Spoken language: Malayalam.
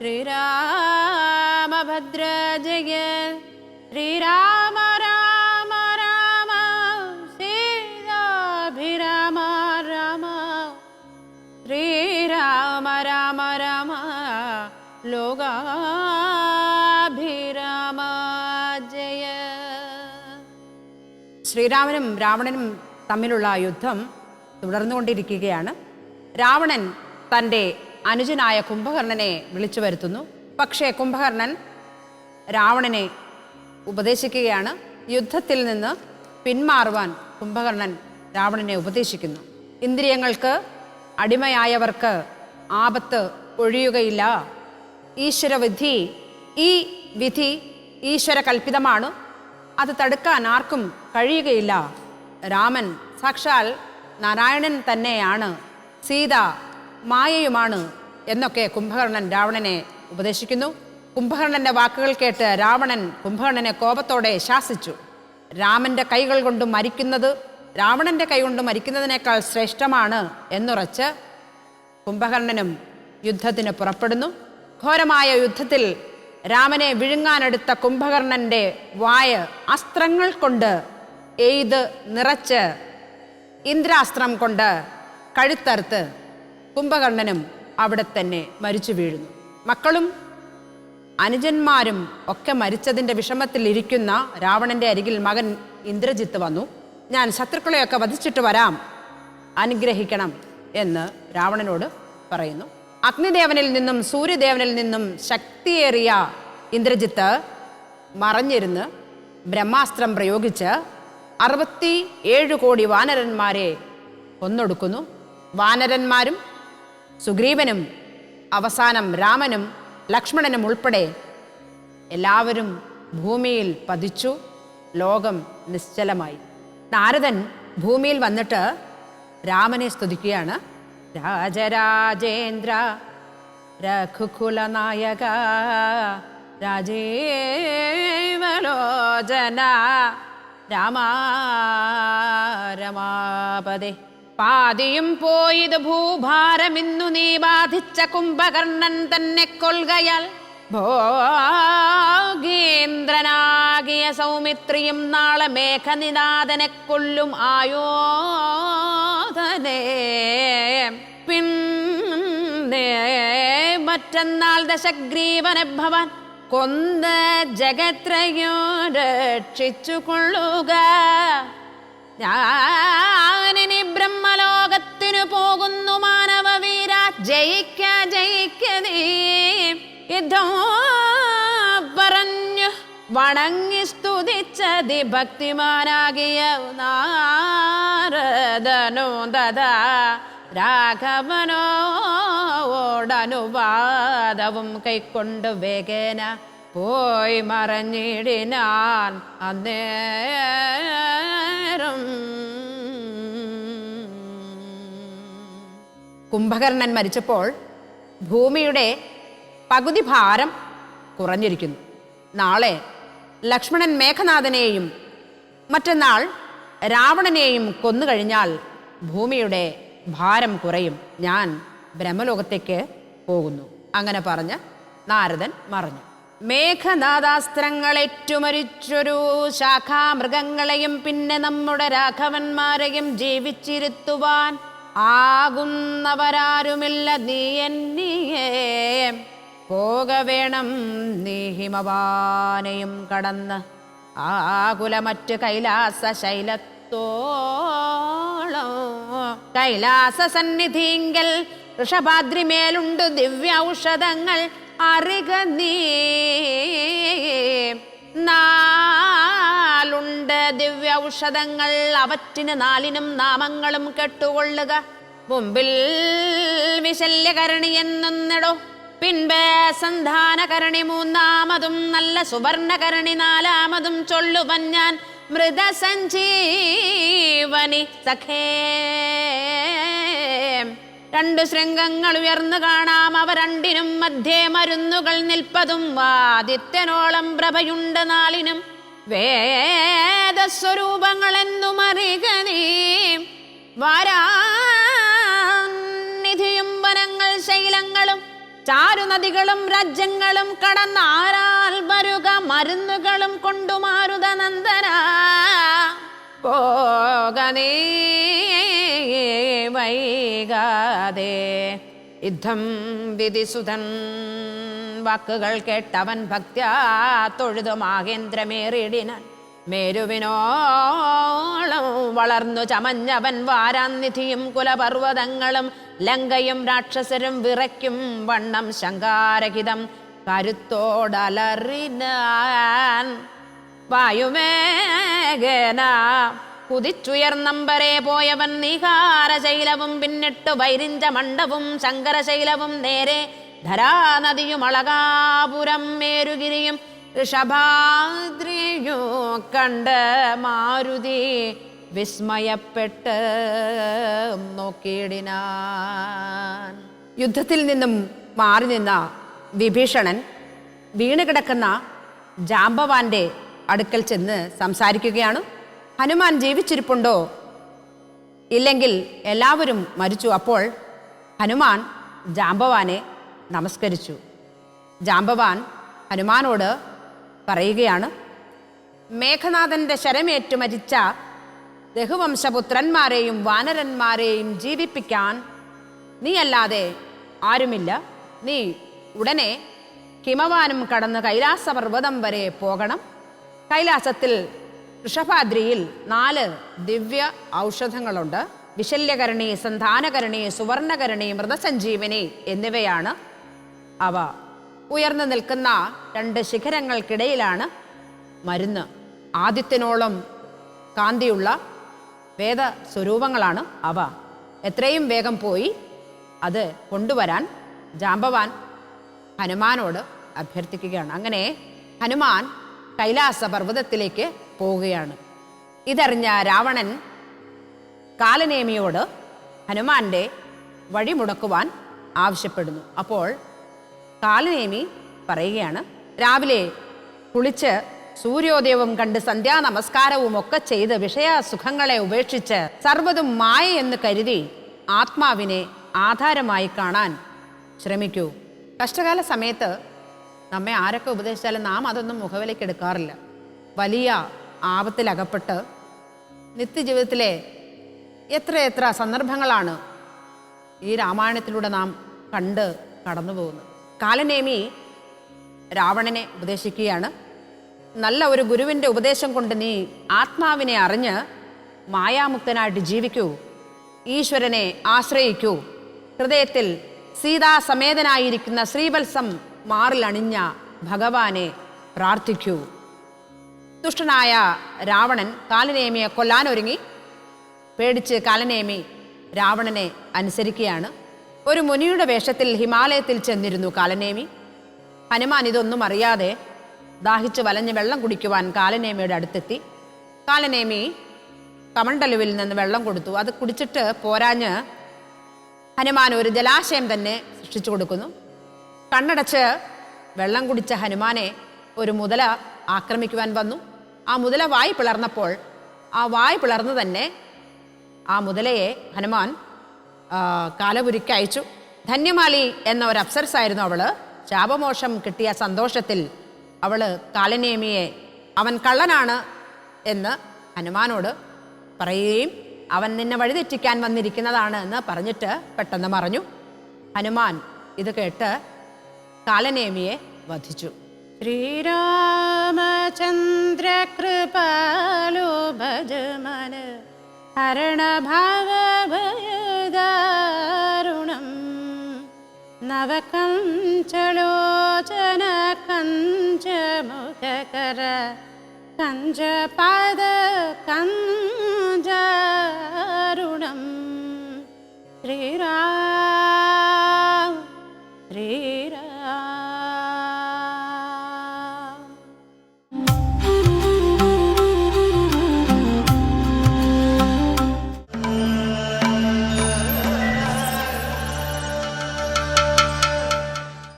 ശ്രീരാമഭദ്ര ജയ ശ്രീരാമ രാമ രാമ സീതാഭിരാമ രാമ ശ്രീരാമ രാമ രാമ ലോകാഭിരാമ ജയ. ശ്രീരാമനും രാവണനും തമ്മിലുള്ള യുദ്ധം തുടർന്നുകൊണ്ടിരിക്കുകയാണ്. രാവണൻ തൻ്റെ അനുജനായ കുംഭകർണനെ വിളിച്ചു വരുത്തുന്നു. പക്ഷേ കുംഭകർണൻ രാവണനെ ഉപദേശിക്കുകയാണ്. യുദ്ധത്തിൽ നിന്ന് പിന്മാറുവാൻ കുംഭകർണൻ രാവണനെ ഉപദേശിക്കുന്നു. ഇന്ദ്രിയങ്ങൾക്ക് അടിമയായവർക്ക് ആപത്ത് ഒഴിയുകയില്ല. ഈശ്വരവിധി, ഈ വിധി ഈശ്വര കൽപ്പിതമാണ്. അത് തടുക്കാൻ ആർക്കും കഴിയുകയില്ല. രാമൻ സാക്ഷാൽ നാരായണൻ തന്നെയാണ്, സീത മായയുമാണ് എന്നൊക്കെ കുംഭകർണൻ രാവണനെ ഉപദേശിക്കുന്നു. കുംഭകർണന്റെ വാക്കുകൾ കേട്ട് രാവണൻ കുംഭകർണനെ കോപത്തോടെ ശാസിച്ചു. രാമന്റെ കൈകൾ കൊണ്ട് മരിക്കുന്നത് രാവണന്റെ കൈ കൊണ്ട് മരിക്കുന്നതിനേക്കാൾ ശ്രേഷ്ഠമാണ് എന്നുറച്ച് കുംഭകർണനും യുദ്ധത്തിന് പുറപ്പെടുന്നു. ഘോരമായ യുദ്ധത്തിൽ രാമനെ വിഴുങ്ങാനെടുത്ത കുംഭകർണന്റെ വായ അസ്ത്രങ്ങൾ കൊണ്ട് എയ്ത് നിറച്ച് ഇന്ദ്രാസ്ത്രം കൊണ്ട് കഴുത്തറുത്ത് കുംഭകർണനും അവിടെ തന്നെ മരിച്ചു വീഴുന്നു. മക്കളും അനുജന്മാരും ഒക്കെ മരിച്ചതിൻ്റെ വിഷമത്തിൽ ഇരിക്കുന്ന രാവണന്റെ അരികിൽ മകൻ ഇന്ദ്രജിത്ത് വന്നു. ഞാൻ ശത്രുക്കളെയൊക്കെ വധിച്ചിട്ട് വരാം, അനുഗ്രഹിക്കണം എന്ന് രാവണനോട് പറയുന്നു. അഗ്നിദേവനിൽ നിന്നും സൂര്യദേവനിൽ നിന്നും ശക്തിയേറിയ ഇന്ദ്രജിത്ത് മറഞ്ഞിരുന്ന് ബ്രഹ്മാസ്ത്രം പ്രയോഗിച്ച് 67 കോടി വാനരന്മാരെ കൊന്നൊടുക്കുന്നു. വാനരന്മാരും സുഗ്രീവനും അവസാനം രാമനും ലക്ഷ്മണനും ഉൾപ്പെടെ എല്ലാവരും ഭൂമിയിൽ പതിച്ചു. ലോകം നിശ്ചലമായി. നാരദൻ ഭൂമിയിൽ വന്നിട്ട് രാമനെ സ്തുതിക്കുകയാണ്. രാജരാജേന്ദ്ര രഘുകുലനായക രാജീവലോചന രാമ രമാപദേ. പാതിയും പോയത് ഭൂഭാരമിന്നു നീ ബാധിച്ച കുംഭകർണൻ തന്നെ കൊൽകയാൽ ഭോഗേന്ദ്രനാകിയ സൗമിത്രിയും നാളെ മേഘനിനാഥനെ കൊല്ലും ആയോധനേ. പിന്നെ മറ്റന്നാൾ ദശഗ്രീവനെ ഭവാൻ കൊന്ന് ജഗത്രയോ രക്ഷിച്ചു കൊള്ളുക. ഞാനിനി ബ്രഹ്മലോകത്തിനു പോകുന്നു മാനവവീര, ജയിക്ക ജയിക്ക നീ. യുദ്ധം പറഞ്ഞു വണങ്ങി സ്തുതിച്ചതി ഭക്തിമാനാകിയ നാരദനോ ദദാ രാഘവനോടനുവാദവും കൈക്കൊണ്ട് വേഗേന പോയി മറഞ്ഞിടിനാൻ അന്നേരം. കുംഭകർണൻ മരിച്ചപ്പോൾ ഭൂമിയുടെ പകുതി ഭാരം കുറഞ്ഞിരിക്കുന്നു. നാളെ ലക്ഷ്മണൻ മേഘനാഥനെയും മറ്റന്നാൾ രാവണനെയും കൊന്നുകഴിഞ്ഞാൽ ഭൂമിയുടെ ഭാരം കുറയും. ഞാൻ ബ്രഹ്മലോകത്തേക്ക് പോകുന്നു. അങ്ങനെ പറഞ്ഞ് നാരദൻ മറഞ്ഞു. മേഘനാഥാസ്ത്രങ്ങളേറ്റുമരിച്ചൊരു ശാഖാമൃഗങ്ങളെയും പിന്നെ നമ്മുടെ രാഘവന്മാരെയും ജീവിച്ചിരുത്തുവാൻ ആകുന്നവരാരുമില്ല. നീ എന്നിയെ പോകവേണം, നീ ഹിമവാനെയും കടന്ന് ആകുലമറ്റ് കൈലാസ ശൈലത്തോളം. കൈലാസ സന്നിധിങ്കൽ ഋഷഭാദ്രിമേലുണ്ട് ദിവ്യ ഔഷധങ്ങൾ അറിക നീ. നാലുണ്ട് ദിവ്യ ഔഷധങ്ങൾ, അവറ്റിന് നാലിനും നാമങ്ങളും കെട്ടുകൊള്ളുക. മുമ്പിൽ വിശല്യകരണി എന്നൊന്നിടോ, പിൻപേ സന്ധാനകരണി മൂന്നാമതും, നല്ല സുവർണകരണി നാലാമതും ചൊല്ലുവൻ ഞാൻ മൃതസഞ്ജീവനി സഖേ. 2 ശൃംഗങ്ങൾ ഉയർന്നു കാണാം, അവ രണ്ടിനും മധ്യേ മരുന്നുകൾ നിൽപ്പതും. ആദിത്യനോളം പ്രഭയുണ്ട് നാലിനും, വേദസ്വരൂപങ്ങളെന്നും അറിക നീ. വാരാനിധിയും വനങ്ങൾ ശൈലങ്ങളും ചാരുനദികളും രാജ്യങ്ങളും കടന്നാരാൽ വരുക മരുന്നുകളും കൊണ്ടു മാരുതനന്ദന പോകനേ വൈകാതെ യുദ്ധം വിധിസുതൻ വാക്കുകൾ കേട്ടവൻ ഭക്ത്യാ തൊഴുതു മാകേന്ദ്രമേറിടിനാൻ മേരുവിനോളം വളർന്നു ചമഞ്ഞവൻ വാരാനിധിയും കുലപർവ്വതങ്ങളും ലങ്കയും രാക്ഷസരും വിറയ്ക്കും വണ്ണം ശങ്കാരഹിതം കരുത്തോടലറിനാൻ വായുമേഘന കുതിച്ചുയർന്നമ്പരെ പോയവൻ നീഹാരശൈലവും പിന്നിട്ടു വൈരിഞ്ച മണ്ഡവും ശങ്കരശൈലവും നേരെ ധരാനദിയും അളകാപുരം മേരുഗിരിയും ഋഷഭാദ്രിയോ കണ്ട് മാരുതി വിസ്മയപ്പെട്ട് നോക്കിയിടിനാൻ. യുദ്ധത്തിൽ നിന്നും മാറി നിന്ന വിഭീഷണൻ വീണുകിടക്കുന്ന ജാംബവാന്റെ അടുക്കൽ ചെന്ന് സംസാരിക്കുകയാണ്. ഹനുമാൻ ജീവിച്ചിരിപ്പുണ്ടോ, ഇല്ലെങ്കിൽ എല്ലാവരും മരിച്ചു. അപ്പോൾ ഹനുമാൻ ജാംബവാനെ നമസ്കരിച്ചു. ജാംബവാൻ ഹനുമാനോട് പറയുകയാണ്, മേഘനാഥന്റെ ശരമേറ്റു മരിച്ച രഘുവംശപുത്രന്മാരെയും വാനരന്മാരെയും ജീവിപ്പിക്കാൻ നീയല്ലാതെ ആരുമില്ല. നീ ഉടനെ ഹിമവാനും കടന്ന് കൈലാസപർവ്വതം വരെ പോകണം. കൈലാസത്തിൽ ഋഷഭാദ്രിയിൽ 4 ദിവ്യ ഔഷധങ്ങളുണ്ട്. വിശല്യകരണി, സന്ധാനകരണി, സുവർണകരണി, മൃതസഞ്ജീവനി എന്നിവയാണ് അവ. ഉയർന്നു നിൽക്കുന്ന 2 ശിഖരങ്ങൾക്കിടയിലാണ് മരുന്ന്. ആദിത്യനോളം കാന്തിയുള്ള വേദസ്വരൂപങ്ങളാണ് അവ. എത്രയും വേഗം പോയി അത് കൊണ്ടുവരാൻ ജാംബവാൻ ഹനുമാനോട് അഭ്യർത്ഥിക്കുകയാണ്. അങ്ങനെ ഹനുമാൻ കൈലാസ പർവ്വതത്തിലേക്ക് പോവുകയാണ്. ഇതറിഞ്ഞ രാവണൻ കാലനേമിയോട് ഹനുമാന്റെ വഴി മുടക്കുവാൻ ആവശ്യപ്പെടുന്നു. അപ്പോൾ കാലനേമി പറയുകയാണ്, രാവിലെ കുളിച്ച് സൂര്യോദയവും കണ്ട് സന്ധ്യാനമസ്കാരവും ഒക്കെ ചെയ്ത് വിഷയസുഖങ്ങളെ ഉപേക്ഷിച്ച് സർവ്വതും മായ എന്ന് കരുതി ആത്മാവിനെ ആധാരമായി കാണാൻ ശ്രമിക്കൂ. കഷ്ടകാല സമയത്ത് നമ്മെ ആരൊക്കെ ഉപദേശിച്ചാലും നാം അതൊന്നും മുഖവിലേക്ക് എടുക്കാറില്ല. വലിയ ആപത്തിലകപ്പെട്ട് നിത്യജീവിതത്തിലെ എത്രയെത്ര സന്ദർഭങ്ങളാണ് ഈ രാമായണത്തിലൂടെ നാം കണ്ട് കടന്നു പോകുന്നത്. കാലനേമി രാവണനെ ഉപദേശിക്കുകയാണ്, നല്ല ഒരു ഗുരുവിൻ്റെ ഉപദേശം കൊണ്ട് നീ ആത്മാവിനെ അറിഞ്ഞ് മായാമുക്തനായിട്ട് ജീവിക്കൂ, ഈശ്വരനെ ആശ്രയിക്കൂ, ഹൃദയത്തിൽ സീതാസമേതനായിരിക്കുന്ന ശ്രീവത്സം മാറിലണിഞ്ഞ ഭഗവാനെ പ്രാർത്ഥിക്കൂ. ദുഷ്ടനായ രാവണൻ കാലനേമിയെ കൊല്ലാനൊരുങ്ങി. പേടിച്ച് കാലനേമി രാവണനെ അനുസരിക്കുകയാണ്. ഒരു മുനിയുടെ വേഷത്തിൽ ഹിമാലയത്തിൽ ചെന്നിരുന്നു കാലനേമി. ഹനുമാൻ ഇതൊന്നും അറിയാതെ ദാഹിച്ച് വലഞ്ഞ് വെള്ളം കുടിക്കുവാൻ കാലനേമിയുടെ അടുത്തെത്തി. കാലനേമി കമണ്ടലുവിൽ നിന്ന് വെള്ളം കൊടുത്തു. അത് കുടിച്ചിട്ട് പോരാഞ്ഞ് ഹനുമാൻ ഒരു ജലാശയം തന്നെ സൃഷ്ടിച്ചു കൊടുക്കുന്നു. കണ്ണടച്ച് വെള്ളം കുടിച്ച ഹനുമാനെ ഒരു മുതല ആക്രമിക്കുവാൻ വന്നു. ആ മുതല വായ് പിളർന്നപ്പോൾ ആ വായ് പിളർന്ന് തന്നെ ആ മുതലയെ ഹനുമാൻ കാലപുരിക്ക് അയച്ചു. ധന്യമാലി എന്ന ഒരു അപ്സരസായിരുന്നു അവള്. ശാപമോക്ഷം കിട്ടിയ സന്തോഷത്തിൽ അവള് കാലനേമിയെ അവൻ കള്ളനാണ് എന്ന് ഹനുമാനോട് പറയുകയും അവൻ നിന്നെ വഴിതെറ്റിക്കാൻ വന്നിരിക്കുന്നതാണ് എന്ന് പറഞ്ഞിട്ട് പെട്ടെന്ന് മറഞ്ഞു. ഹനുമാൻ ഇത് കേട്ട് കാലനേമിയെ വധിച്ചു. ശ്രീരാമചന്ദ്ര കൃപാലോ ഭജമന ഹരണഭാവഭയദാരുണം നവകഞ്ചലോചന കഞ്ചമുഖകര കഞ്ചപാദ കഞ്ചാരുണം ശ്രീരാം ശ്രീരാം.